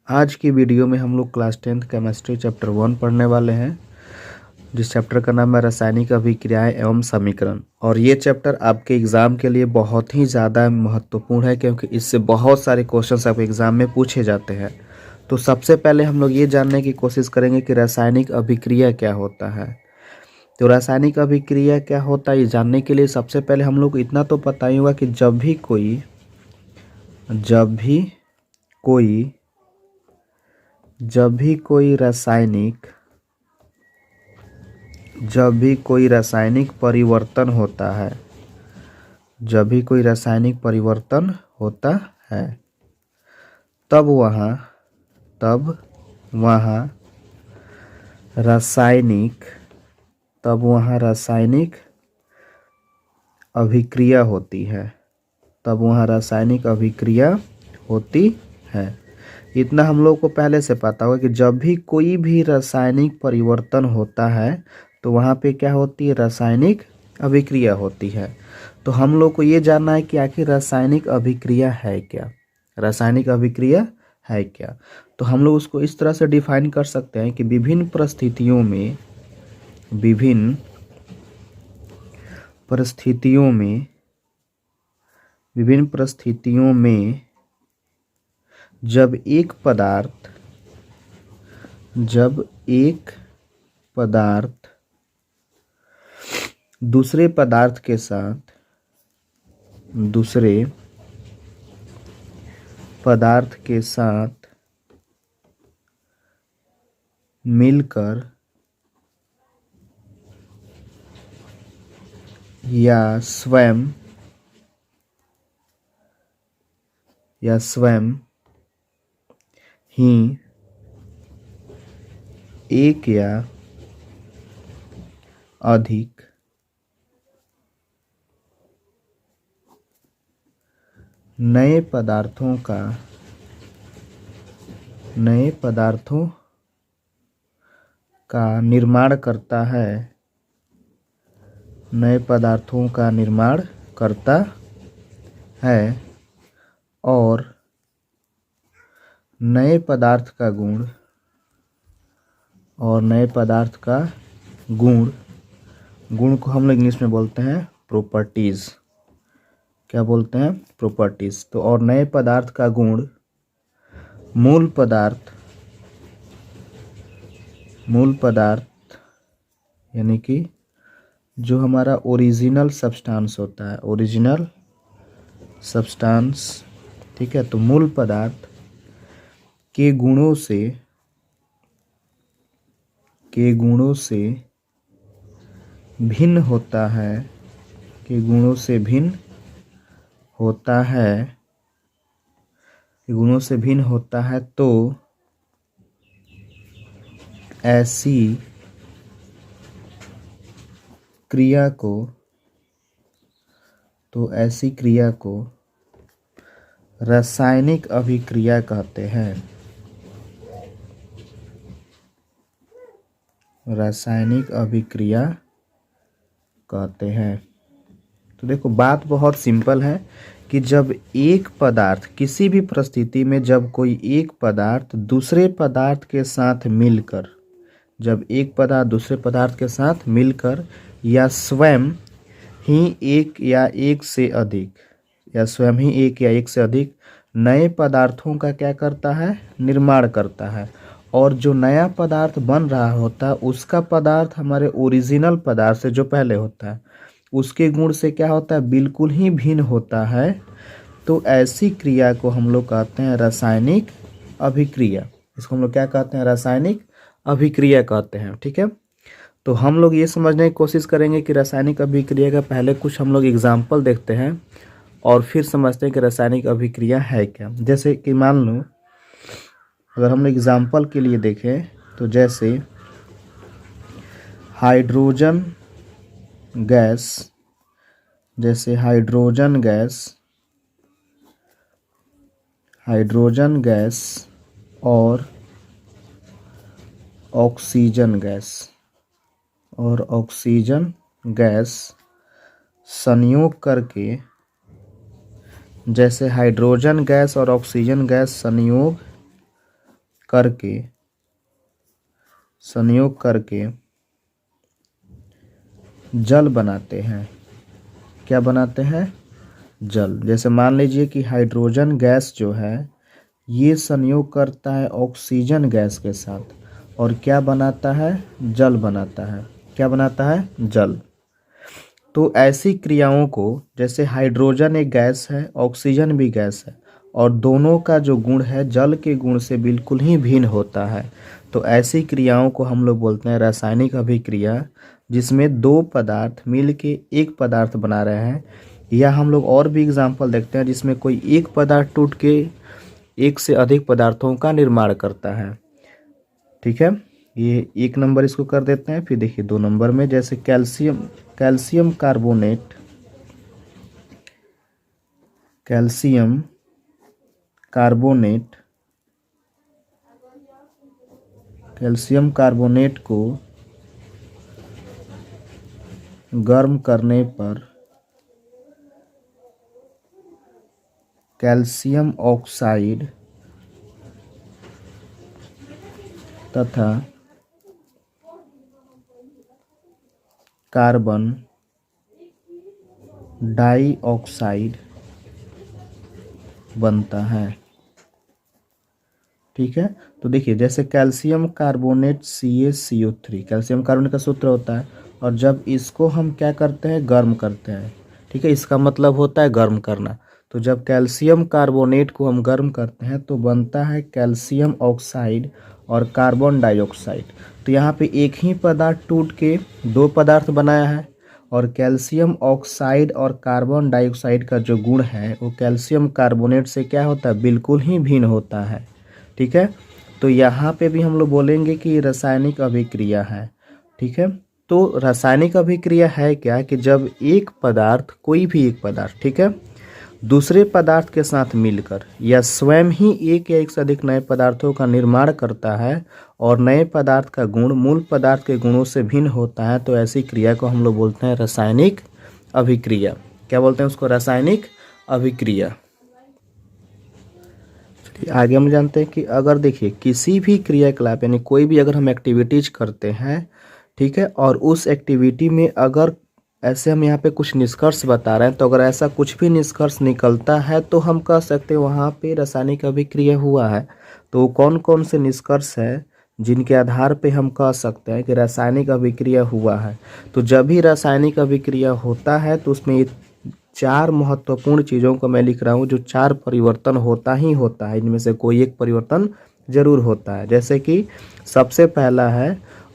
आज की वीडियो में हम लोग क्लास 10th केमिस्ट्री चैप्टर 1 पढ़ने वाले हैं, जिस चैप्टर का नाम है रासायनिक अभिक्रियाएं एवं समीकरण। और ये चैप्टर आपके एग्ज़ाम के लिए बहुत ही ज़्यादा महत्वपूर्ण है, क्योंकि इससे बहुत सारे क्वेश्चंस आपके एग्ज़ाम में पूछे जाते हैं। तो सबसे पहले हम लोग ये जानने की कोशिश करेंगे कि रासायनिक अभिक्रिया क्या होता है। तो रासायनिक अभिक्रिया क्या होता है, ये जानने के लिए सबसे पहले हम लोग को इतना तो पता ही होगा कि जब भी कोई रासायनिक परिवर्तन होता है, तब वहाँ रासायनिक अभिक्रिया होती है। इतना हम लोग को पहले से पता होगा कि जब भी कोई भी रासायनिक परिवर्तन होता है तो वहाँ पे क्या होती है, रासायनिक अभिक्रिया होती है। तो हम लोग को ये जानना है कि आखिर रासायनिक अभिक्रिया है क्या। तो हम लोग उसको इस तरह से डिफाइन कर सकते हैं कि विभिन्न परिस्थितियों में जब एक पदार्थ दूसरे पदार्थ के साथ मिलकर या स्वयं ही एक या अधिक नए पदार्थों का निर्माण करता है और नए पदार्थ का गुण को हम लोग इंग्लिश में बोलते हैं प्रॉपर्टीज। क्या बोलते हैं? प्रॉपर्टीज। तो और नए पदार्थ का गुण मूल पदार्थ यानी कि जो हमारा ओरिजिनल सब्सटेंस होता है, ठीक है। तो मूल पदार्थ के गुणों से भिन्न होता है, तो ऐसी क्रिया को रासायनिक अभिक्रिया कहते हैं। तो देखो, बात बहुत सिंपल है कि जब एक पदार्थ किसी भी परिस्थिति में जब कोई एक पदार्थ दूसरे पदार्थ के साथ मिलकर या स्वयं ही एक या एक से अधिक नए पदार्थों का क्या करता है, निर्माण करता है। और जो नया पदार्थ बन रहा होता है उसका पदार्थ हमारे ओरिजिनल पदार्थ से जो पहले होता है उसके गुण से क्या होता है, बिल्कुल ही भिन्न होता है। तो ऐसी क्रिया को हम लोग कहते हैं रासायनिक अभिक्रिया। इसको हम लोग क्या कहते हैं, रासायनिक अभिक्रिया कहते हैं। ठीक है। तो हम लोग ये समझने की कोशिश करेंगे कि रासायनिक अभिक्रिया का पहले कुछ हम लोग एग्जाम्पल देखते हैं और फिर समझते हैं कि रासायनिक अभिक्रिया है क्या। जैसे कि मान लो, अगर हम एग्जाम्पल के लिए देखें तो जैसे हाइड्रोजन गैस और ऑक्सीजन गैस संयोग करके, जैसे हाइड्रोजन गैस और ऑक्सीजन गैस संयोग करके संयोग करके जल बनाते हैं। क्या बनाते हैं? जल। जैसे मान लीजिए कि हाइड्रोजन गैस जो है ये संयोग करता है ऑक्सीजन गैस के साथ और क्या बनाता है? जल बनाता है। क्या बनाता है? जल। तो ऐसी क्रियाओं को, जैसे हाइड्रोजन एक गैस है, ऑक्सीजन भी गैस है और दोनों का जो गुण है जल के गुण से बिल्कुल ही भिन्न होता है, तो ऐसी क्रियाओं को हम लोग बोलते हैं रासायनिक अभिक्रिया, जिसमें दो पदार्थ मिल के एक पदार्थ बना रहे हैं। या हम लोग और भी एग्जाम्पल देखते हैं जिसमें कोई एक पदार्थ टूट के एक से अधिक पदार्थों का निर्माण करता है। ठीक है, ये 1 नंबर इसको कर देते हैं। फिर देखिए 2 नंबर में, जैसे calcium carbonate, calcium carbonate, calcium carbonate को गर्म करने पर कैल्शियम ऑक्साइड तथा कार्बन डाइऑक्साइड बनता है। ठीक है, तो देखिए जैसे calcium carbonate CaCO3, calcium carbonate का सूत्र होता है और जब इसको हम क्या करते हैं? गर्म करते हैं। ठीक है, इसका मतलब होता है गर्म करना। तो जब कैल्शियम कार्बोनेट को हम गर्म करते हैं तो बनता है कैल्शियम ऑक्साइड और कार्बन डाइऑक्साइड। तो यहाँ पे एक ही पदार्थ टूट के दो पदार्थ बनाया है और कैल्शियम ऑक्साइड और कार्बन डाइऑक्साइड का जो गुण है वो कैल्शियम कार्बोनेट से क्या होता है? बिल्कुल ही भिन्न होता है। ठीक है, तो यहाँ पे भी हम लोग बोलेंगे कि रासायनिक अभिक्रिया है। ठीक है, तो रासायनिक अभिक्रिया है क्या कि जब एक पदार्थ, कोई भी एक पदार्थ, ठीक है, दूसरे पदार्थ के साथ मिलकर या स्वयं ही एक या एक से अधिक नए पदार्थों का निर्माण करता है और नए पदार्थ का गुण मूल पदार्थ के गुणों से भिन्न होता है, तो ऐसी क्रिया को हम लोग बोलते हैं रासायनिक अभिक्रिया। क्या बोलते हैं उसको? रासायनिक अभिक्रिया। आगे हम जानते हैं कि अगर देखिए किसी भी क्रियाकलाप यानी कोई भी अगर हम एक्टिविटीज करते हैं, ठीक है, और उस एक्टिविटी में अगर ऐसे हम यहाँ पे कुछ निष्कर्ष बता रहे हैं, तो अगर ऐसा कुछ भी निष्कर्ष निकलता है तो हम कह सकते हैं वहाँ पे रासायनिक अभिक्रिया हुआ है। तो कौन कौन से निष्कर्ष है जिनके आधार पे हम कह सकते हैं कि रासायनिक अभिक्रिया हुआ है? तो जब भी रासायनिक अभिक्रिया होता है तो उसमें 4 महत्वपूर्ण चीज़ों को मैं लिख रहा हूँ, जो 4 परिवर्तन होता ही होता है, इनमें से कोई एक परिवर्तन जरूर होता है। जैसे कि सबसे पहला है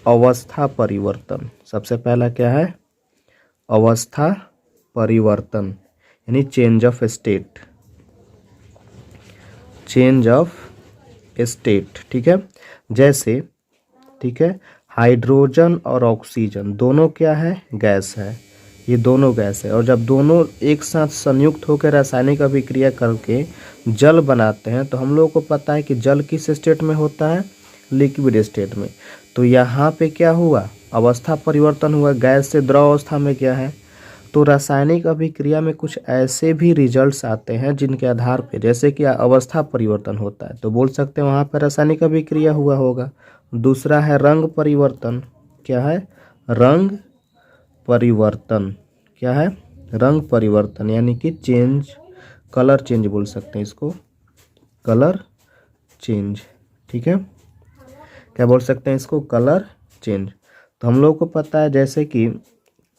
अवस्था परिवर्तन। सबसे पहला क्या है? अवस्था परिवर्तन, यानी change of state. Change of state, ठीक है। जैसे, ठीक है, हाइड्रोजन और ऑक्सीजन दोनों क्या है? गैस है। ये दोनों गैस है और जब दोनों एक साथ संयुक्त होकर रासायनिक अभिक्रिया करके जल बनाते हैं तो हम लोगों को पता है कि जल किस स्टेट में होता है? लिक्विड स्टेट में। तो यहाँ पे क्या हुआ? अवस्था परिवर्तन हुआ, गैस से द्रव अवस्था में क्या है। तो रासायनिक अभिक्रिया में कुछ ऐसे भी रिजल्ट्स आते हैं जिनके आधार पे, जैसे कि अवस्था परिवर्तन होता है तो बोल सकते हैं वहाँ पर रासायनिक अभिक्रिया हुआ होगा। दूसरा है रंग परिवर्तन। क्या है? रंग परिवर्तन। क्या है? रंग परिवर्तन, यानी कि चेंज, कलर चेंज बोल सकते हैं इसको, कलर चेंज। ठीक है, क्या बोल सकते हैं इसको? Colour change. तो हम लोग को पता है जैसे कि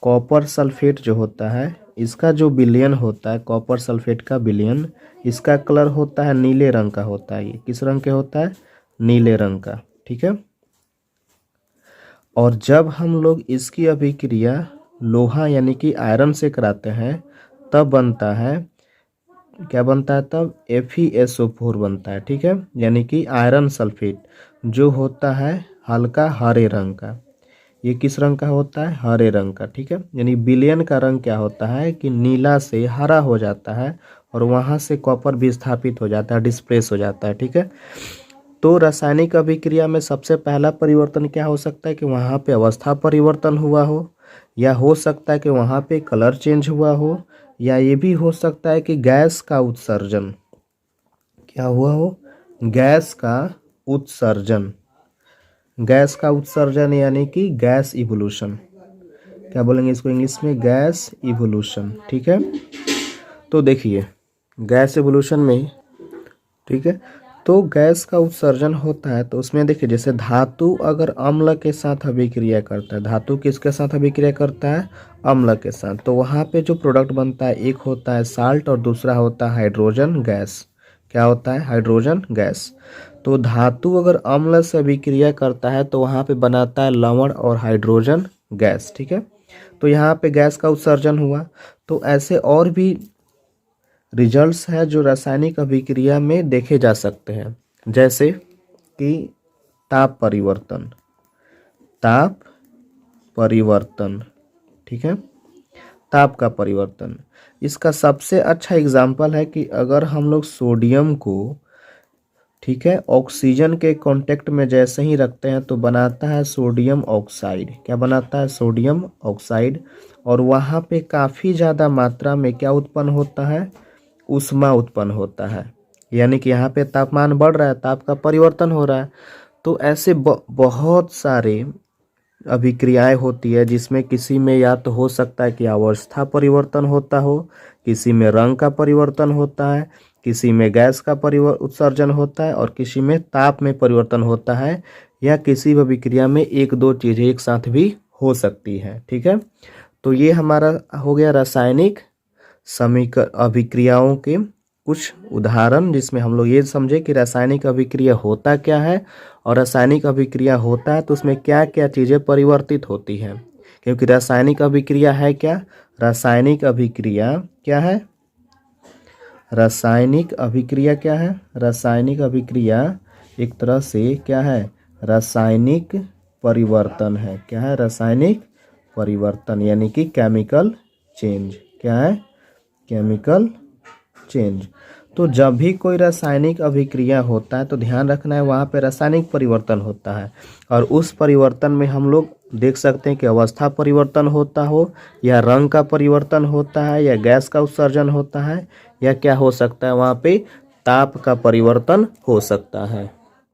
कॉपर सल्फेट जो होता है, इसका जो विलयन होता है, कॉपर सल्फेट का विलयन, इसका कलर होता है नीले रंग का होता है। ये किस रंग के होता है? नीले रंग का। ठीक है, और जब हम लोग इसकी अभिक्रिया लोहा यानी कि आयरन से कराते हैं तब बनता है, क्या बनता है तब? FeSO4 बनता है। ठीक है, यानी कि आयरन सल्फेट जो होता है हल्का हरे रंग का। ये किस रंग का होता है? हरे रंग का। ठीक है, यानी विलयन का रंग क्या होता है कि नीला से हरा हो जाता है और वहाँ से कॉपर भी स्थापित हो जाता है, डिस्प्लेस हो जाता है। ठीक है, तो रासायनिक अभिक्रिया में सबसे पहला परिवर्तन क्या हो सकता है कि वहाँ पे अवस्था परिवर्तन हुआ हो, या हो सकता है कि वहाँ पे कलर चेंज हुआ हो, या ये भी हो सकता है कि गैस का उत्सर्जन क्या हुआ हो? गैस का उत्सर्जन, गैस का उत्सर्जन यानी कि गैस इवोल्यूशन। क्या बोलेंगे इसको इंग्लिश में? Gas evolution. ठीक है, तो देखिए गैस इवोल्यूशन में, ठीक है, तो गैस का उत्सर्जन होता है तो उसमें देखिए जैसे धातु अगर अम्ल के साथ अभिक्रिया करता है, धातु किसके साथ अभिक्रिया करता है? अम्ल के साथ, तो वहाँ पे जो प्रोडक्ट बनता है एक होता है साल्ट और दूसरा होता है हाइड्रोजन गैस। क्या होता है? Hydrogen gas. तो धातु अगर अम्ल से अभिक्रिया करता है तो वहाँ पे बनाता है लवण और हाइड्रोजन गैस। ठीक है, तो यहाँ पे गैस का उत्सर्जन हुआ। तो ऐसे और भी रिजल्ट्स है जो रासायनिक अभिक्रिया में देखे जा सकते हैं, जैसे कि ताप परिवर्तन, ताप परिवर्तन। ठीक है, ताप का परिवर्तन, इसका सबसे अच्छा एग्जाम्पल है कि अगर हम लोग सोडियम को, ठीक है, ऑक्सीजन के कांटेक्ट में जैसे ही रखते हैं तो बनाता है सोडियम ऑक्साइड। क्या बनाता है? Sodium oxide. और वहाँ पे काफ़ी ज़्यादा मात्रा में क्या उत्पन्न होता है? ऊष्मा उत्पन्न होता है, यानी कि यहाँ पे तापमान बढ़ रहा है, ताप का परिवर्तन हो रहा है। तो ऐसे बहुत सारे अभिक्रियाएं होती है जिसमें किसी में या तो हो सकता है कि अवस्था परिवर्तन होता हो, किसी में रंग का परिवर्तन होता है, किसी में गैस का उत्सर्जन होता है और किसी में ताप में परिवर्तन होता है, या किसी भी अभिक्रिया में एक दो चीज़ें एक साथ भी हो सकती है। ठीक है, तो ये हमारा हो गया रासायनिक अभिक्रियाओं के कुछ उदाहरण, जिसमें हम लोग ये समझे कि रासायनिक अभिक्रिया होता क्या है, और रासायनिक अभिक्रिया होता है तो उसमें क्या क्या चीज़ें परिवर्तित होती हैं। क्योंकि रासायनिक अभिक्रिया है क्या? रासायनिक अभिक्रिया क्या है? रासायनिक अभिक्रिया क्या है? रासायनिक अभिक्रिया एक तरह से क्या है? रासायनिक परिवर्तन है। क्या है? रासायनिक परिवर्तन, यानी कि केमिकल चेंज। क्या है? Chemical change. तो जब भी कोई रासायनिक अभिक्रिया होता है तो ध्यान रखना है वहाँ पे रासायनिक परिवर्तन होता है, और उस परिवर्तन में हम लोग देख सकते हैं कि अवस्था परिवर्तन होता हो, या रंग का परिवर्तन होता है, या गैस का उत्सर्जन होता है, या क्या हो सकता है वहाँ पे ताप का परिवर्तन हो सकता है।